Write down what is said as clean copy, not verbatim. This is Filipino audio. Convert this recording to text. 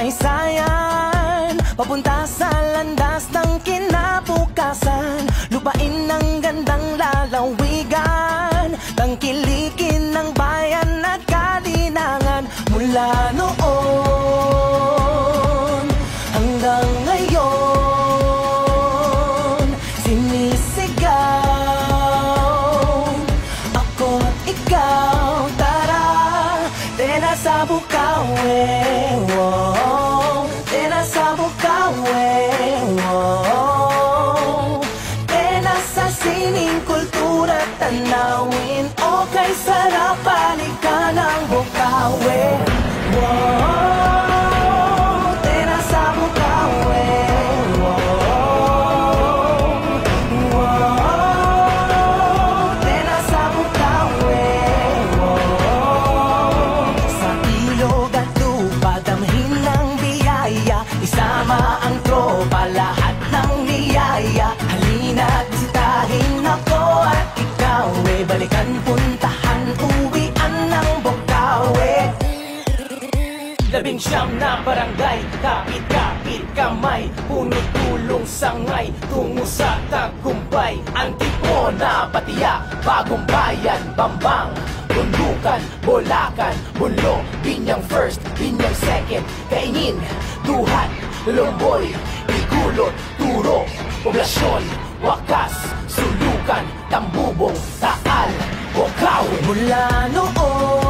kasaysayan, papunta sa landas ng kinabukasan. Lupain ng gandang lalawigan, tangkilikin ng bayan at kalinangan. Mula noon hanggang ngayon, sinisigaw ako't ikaw. Tara, tena sa Bukawi, wow. Tena sa Bukawi, wow. Tena sa sining kultura, tanawin, okay, sarap, balikan ang Bukawi, wow. Tena sa Bukawi, wow. Wow. Tena sa Bukawi, wow. Sa ilog at lupa, damhin ng biyaya, isama ang tropa, lahat ng niyaya. Halina't bisitahin ako at ikaw, balikan, puntahan, uwian ng Bukawi. 19 na barangay, kapit-kapit kamay, puno tulong sangay, tungo sa tagumpay. Antipona, Batia, Bagong Bayan, Bambang, Bundukan, Bulacan, Bunlo, Binyang First, Binyang Second, Kaingin, Duhat, Lomboy, Igulot, Turo, Poblasyon, Wakas, Sulukan, Tambubong, Taal, Bukawi. Mula noon